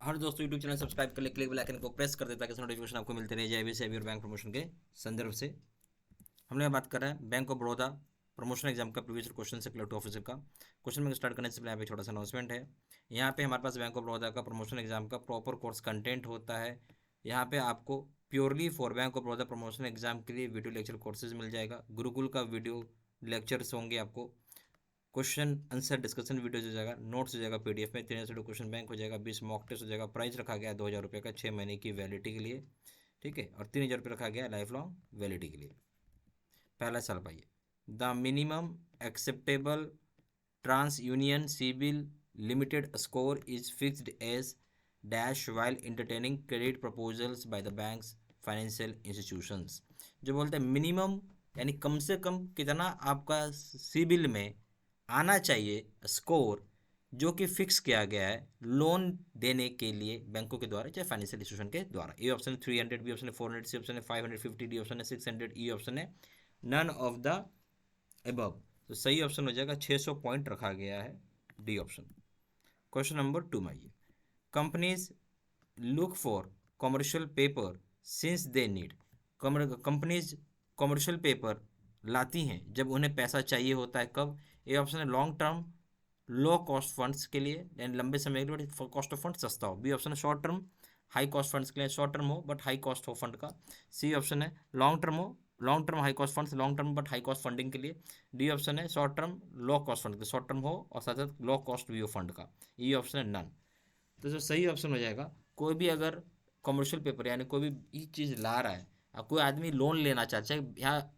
हर दोस्तों YouTube channel subscribe कर ले, क्लिक बेल आइकन को प्रेस कर देता है ताकि नोटिफिकेशन आपको मिलते रहे जाए वैसे और बैंक प्रमोशन के संदर्भ से। हमने बात कर रहे हैं bank of Baroda promotion exam का प्रीवियस क्वेश्चन से क्लर्क ऑफिसर का। क्वेश्चन में स्टार्ट करने से पहले यहाँ पे छोटा सा अनाउंसमेंट है। यहाँ पे हमारे पास बैंक ऑफ बड़ौदा का प्रमोशन एग्जाम का प्रॉपर कोर्स कंटेंट होता है। यहाँ पे आपको purely for bank of Baroda promotion exam के लिए वीडियो लेक्चर कोर्सेज मिल जाएगा। गुरुकुल का वीडियो लेक्चर्स होंगे आपको। क्वेश्चन आंसर डिस्कशन वीडियो हो जाएगा, नोट्स हो जाएगा पीडीएफ में, 3 क्वेश्चन बैंक हो जाएगा, 20 मॉक टेस्ट हो जाएगा। प्राइस रखा गया 2,000 रुपये का 6 महीने की वैलिडिटी के लिए, ठीक है। और 3,000 रुपये रखा गया लाइफ लॉन्ग वैलिडिटी के लिए। पहला सवाल पाइए। The minimum acceptable TransUnion CIBIL limited score is fixed as dash while entertaining credit proposals by the banks financial institutions. जो बोलते हैं मिनिमम यानी कम से कम कितना आपका सिविल में आना चाहिए स्कोर, जो कि फिक्स किया गया है लोन देने के लिए बैंकों के द्वारा चाहे फाइनेंशियल इंस्टीट्यूशन के द्वारा। ए ऑप्शन है 300, बी ऑप्शन है 400, सी ऑप्शन है 550, डी ऑप्शन है 600, ई ऑप्शन है नन ऑफ द एबव। तो सही ऑप्शन हो जाएगा 600 पॉइंट रखा गया है, डी ऑप्शन। क्वेश्चन नंबर 2 में आइए। Companies look for commercial paper since they need. Companies commercial paper लाती हैं जब उन्हें पैसा चाहिए होता है। कब? ए ऑप्शन है long term low cost funds के लिए, यानी लंबे समय के लिए कॉस्ट ऑफ फंड सस्ता हो। बी ऑप्शन है short term high cost funds के लिए, शॉर्ट टर्म हो बट हाई कॉस्ट हो फंड का। सी ऑप्शन है लॉन्ग टर्म हो, long term high cost funds, long term but high cost funding के लिए। डी ऑप्शन है short term low cost fund, short term हो और साथ साथ लो कॉस्ट भी हो फंड का। ई ऑप्शन है नन। तो जो सही ऑप्शन हो जाएगा, कोई भी अगर कमर्शियल पेपर यानी कोई भी चीज़ ला रहा है, अब कोई आदमी लोन लेना चाहता है, यहाँ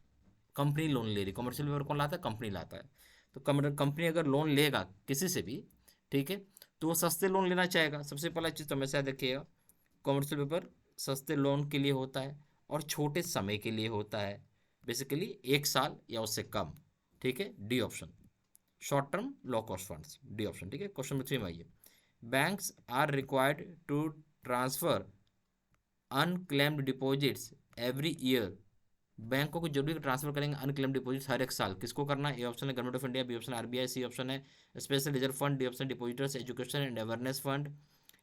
कंपनी लोन ले रही, कमर्शियल पेपर कौन लाता है? कंपनी लाता है। तो कंपनी अगर लोन लेगा किसी से भी, ठीक है, तो वो सस्ते लोन लेना चाहेगा। सबसे पहला चीज़ तो हमेशा देखिएगा, कमर्शियल पेपर सस्ते लोन के लिए होता है और छोटे समय के लिए होता है, बेसिकली 1 साल या उससे कम, ठीक है। D option short term low cost funds, D option, ठीक है। क्वेश्चन नंबर 3 में आइए। Banks are required to transfer unclaimed deposits every year. बैंकों को जरूरी ट्रांसफर करेंगे अनक्लेम्ड डिपॉजिट्स हर एक साल। किसको करना है? ए ऑप्शन है Government of India, B option RBI, C option है special reserve fund, D option depositors education and awareness fund,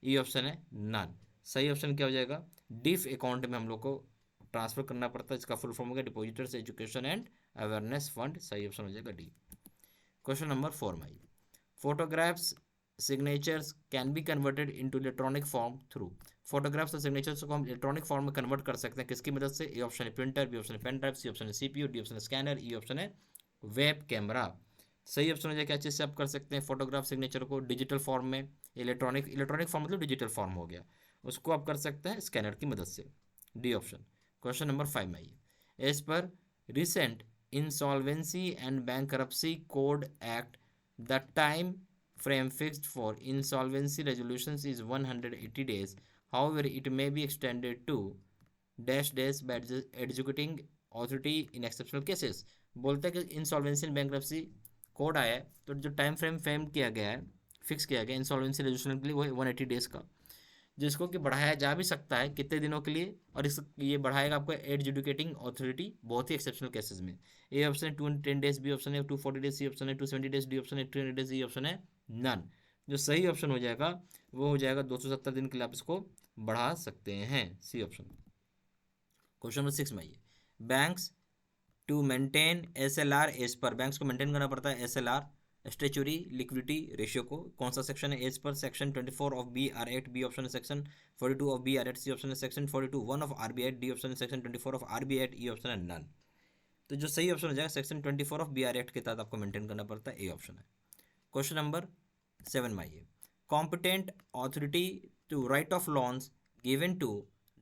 E option है नन। सही ऑप्शन क्या हो जाएगा? डिफ अकाउंट में हम लोग को ट्रांसफर करना पड़ता है, इसका फुल फॉर्म हो गया depositors education and awareness fund. सही ऑप्शन हो जाएगा डी। क्वेश्चन नंबर 4 में आइए। Photographs signatures can be converted into electronic form through. Photographs और सिग्नेचर्स को हम इलेक्ट्रॉनिक फॉर्म में कन्वर्ट कर सकते हैं, किसकी मदद से? ए ऑप्शन है प्रिंटर, बी ऑप्शन है पेन ड्राइव, सी ऑप्शन है सीपीयू, डी ऑप्शन है स्कैनर, ई ऑप्शन है वेब कैमरा। सही ऑप्शन हो जाए क्या चीज़ से आप कर सकते हैं फोटोग्राफ सिग्नेचर को डिजिटल फॉर्म में, इलेक्ट्रॉनिक इलेक्ट्रॉनिक फॉर्म मतलब डिजिटल फॉर्म हो गया, उसको आप कर सकते हैं स्कैनर की मदद से, डी ऑप्शन। क्वेश्चन नंबर 5 में आइए। As per recent insolvency and bankruptcy code act, the time frame fixed for insolvency resolutions is 180 days. However, it may be extended to dash days by executing authority in exceptional cases. बोलते हैं कि insolvency and bankruptcy code आया है, तो जो time frame frame किया गया है, फिक्स किया गया इंसॉल्वेंसी रेजोल्यूशन के लिए, वो है 180 डेज का, जिसको कि बढ़ाया जा भी सकता है कितने दिनों के लिए, और इस ये बढ़ाएगा आपको एडजुडिकेटिंग अथॉरिटी बहुत ही एक्सेप्शनल केसेस में। ए ऑप्शन है 210 डेज, बी ऑप्शन है 240 डेज, सी ऑप्शन है 270 डेज, डी ऑप्शन है 300 डेज, ई ऑप्शन है नन। जो सही ऑप्शन हो जाएगा वो हो जाएगा 270 दिन के लिए आप इसको बढ़ा सकते हैं, सी ऑप्शन। क्वेश्चन नंबर 6 में आइए। Banks to maintain SLR as पर, बैंक्स को मेंटेन करना पड़ता है एसएलआर स्टेचुरी लिक्विडिटी रेशियो को, कौन सा सेक्शन है? As per section 24 of B R act, B option है section 42 of B R act, C option है section 42(1) of RBI act, D option है section 24 of RBI act, E option है none. तो जो सही ऑप्शन हो जाएगा section 24 of B R act के तहत आपको मेंटेन करना पड़ता है, ए ऑप्शन है। क्वेश्चन नंबर 7 में आइए। Competent authority to right of loans given to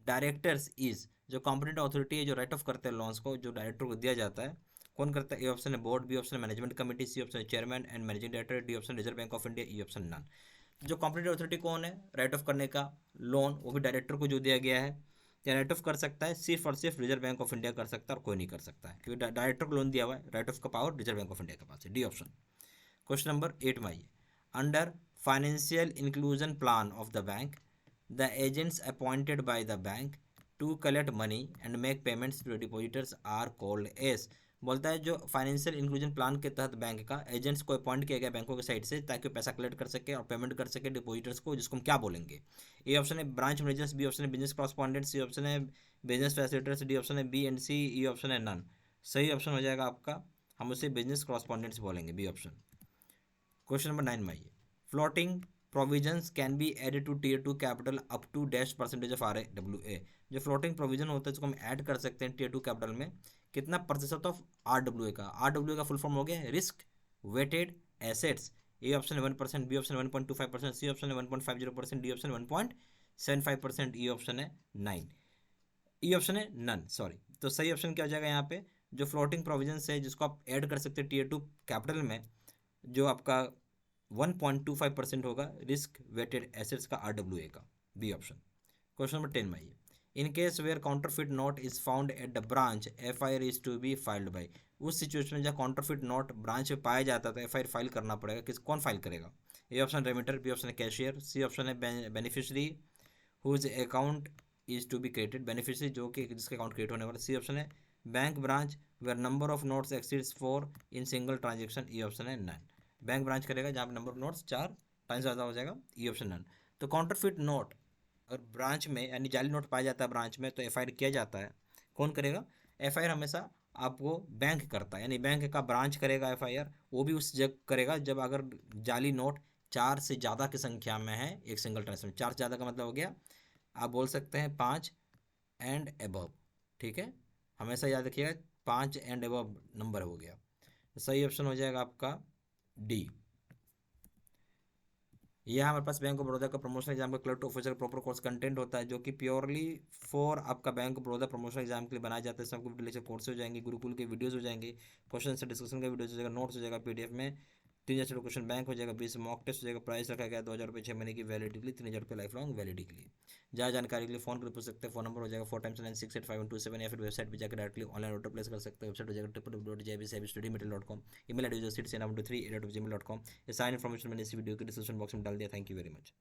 directors is. जो कॉम्पिटेंट ऑथोरिटी है जो राइट ऑफ करते हैं लोन्स को, जो डायरेक्टर को दिया जाता है, कौन करता है? ए ऑप्शन है बोर्ड, बी ऑप्शन है मैनेजमेंट कमेटी, सी ऑप्शन है chairman and managing director, D option Reserve Bank of India, E option none. जो कॉम्पिटेंट ऑथोरिटी कौन है राइट ऑफ करने का लोन, वो भी डायरेक्टर को जो दिया गया है, या राइट ऑफ कर सकता है सिर्फ और सिर्फ रिजर्व बैंक ऑफ इंडिया कर सकता है और कोई नहीं कर सकता है, क्योंकि डायरेक्टर को लोन दिया हुआ है, राइट ऑफ का power reserve Bank of India के पास है, डी ऑप्शन। क्वेश्चन नंबर 8 में आइए। Under financial inclusion plan of the bank, the agents appointed by the bank to collect money and make payments to depositors are called as. बोलता है जो financial inclusion plan के तहत bank का agents को appoint किया गया बैंकों के साइड से ताकि वो पैसा कलेक्ट कर सके और पेमेंट कर सके डिपोजिटर्स को, जिसको हम क्या बोलेंगे? ए ऑप्शन है ब्रांच मैनेजर्स, बी ऑप्शन है बिजनेस कॉरस्पॉन्डेंट्स, सी ऑप्शन है बिजनेस फैसिलिटेटर्स, डी ऑप्शन है B and C, E option है नन। सही ऑप्शन हो जाएगा आपका, हम उसे बिजनेस कॉरस्पॉन्डेंट्स बोलेंगे, बी ऑप्शन। क्वेश्चन नंबर 9 में आइए। Floating provisions can be added to tier 2 capital up to dash percentage of RWA। जो फ्लोटिंग प्रोविजन होता है जिसको हम ऐड कर सकते हैं टीयर 2 कैपिटल में, कितना प्रतिशत ऑफ RWA का? RWA का फुल फॉर्म हो गया risk weighted assets. A option है 1%, बी ऑप्शन है 1.25%, सी ऑप्शन है 1.50%, डी ऑप्शन है 1.75%, ई ऑप्शन है 9, ई ऑप्शन है नन, सॉरी। तो सही ऑप्शन क्या हो जाएगा यहाँ पे? जो फ्लोटिंग प्रोविजन है जिसको आप ऐड कर सकते हैं टीयर 2 कैपिटल में, जो आपका 1.25% होगा रिस्क वेटेड एसेट्स का RWA का, बी ऑप्शन। क्वेश्चन नंबर 10 में आइए। In case where counterfeit note is found at the branch, FIR is to be filed by. उस सिचुएशन में जहाँ काउंटरफिट नोट ब्रांच में पाया जाता है तो FIR फाइल करना पड़ेगा, कौन फाइल करेगा? A option remitter, B option है कैशियर, सी ऑप्शन है beneficiary whose account is to be created, beneficiary जो कि जिसका अकाउंट क्रिएट होने वाला, सी ऑप्शन है bank branch where number of notes exceeds 4 in single transaction, E option है none. Bank branch करेगा जहाँ पे नंबर ऑफ नोट्स 4 टाइम्स ज़्यादा हो जाएगा, ई ऑप्शन नन। तो काउंटरफिट नोट अगर ब्रांच में यानी जाली नोट पाया जाता है ब्रांच में तो FIR किया जाता है, कौन करेगा? FIR हमेशा आपको बैंक करता है, यानी बैंक का ब्रांच करेगा FIR, वो भी उस जगह करेगा जब अगर जाली नोट 4 से ज़्यादा की संख्या में है एक सिंगल ट्रांजेक्शन। 4 से ज़्यादा का मतलब हो गया, आप बोल सकते हैं 5 एंड एबव, ठीक है, हमेशा याद रखिएगा 5 एंड एबव नंबर हो गया। तो सही ऑप्शन हो जाएगा आपका डी। यह हमारे पास बैंक ऑफ बड़ौदा का प्रमोशन एग्जाम का clerk officer proper course content होता है जो कि प्योरली फॉर आपका bank of Baroda promotion exam के लिए बनाया जाता है। इसमें आपको लेक्चर कोर्स हो जाएंगे, गुरुकुल के वीडियोस हो जाएंगे, क्वेश्चन से डिस्कशन का वीडियो हो जाएगा, नोट्स हो जाएगा PDF में, 3,000 क्वेश्चन बैंक हो जाएगा, 20 मॉक टेस्ट हो जाएगा, प्राइस रखा गया 2,000 रुपये 6 महीने की वैलिडिटी के लिए, 3,000 रुपये लाइफ लॉन्ग वैलिडिटी के लिए। ज़्यादा जानकारी के लिए फोन कर पूछ सकते हैं, फोन नंबर हो जाएगा 4x968527, या फिर वेबसाइट पर जाकर डायरेक्टली ऑनलाइन ऑर्डर प्लेस कर सकते हैं। वेबसाइट हो जाएगा www.jbstudymaterial.com, email ID 6 923@gmail.com। ये सारी इन्फॉर्मेशन मैंने इस वीडियो के डिस्क्रिप्शन बॉक्स में डाल दिया। Thank you very much.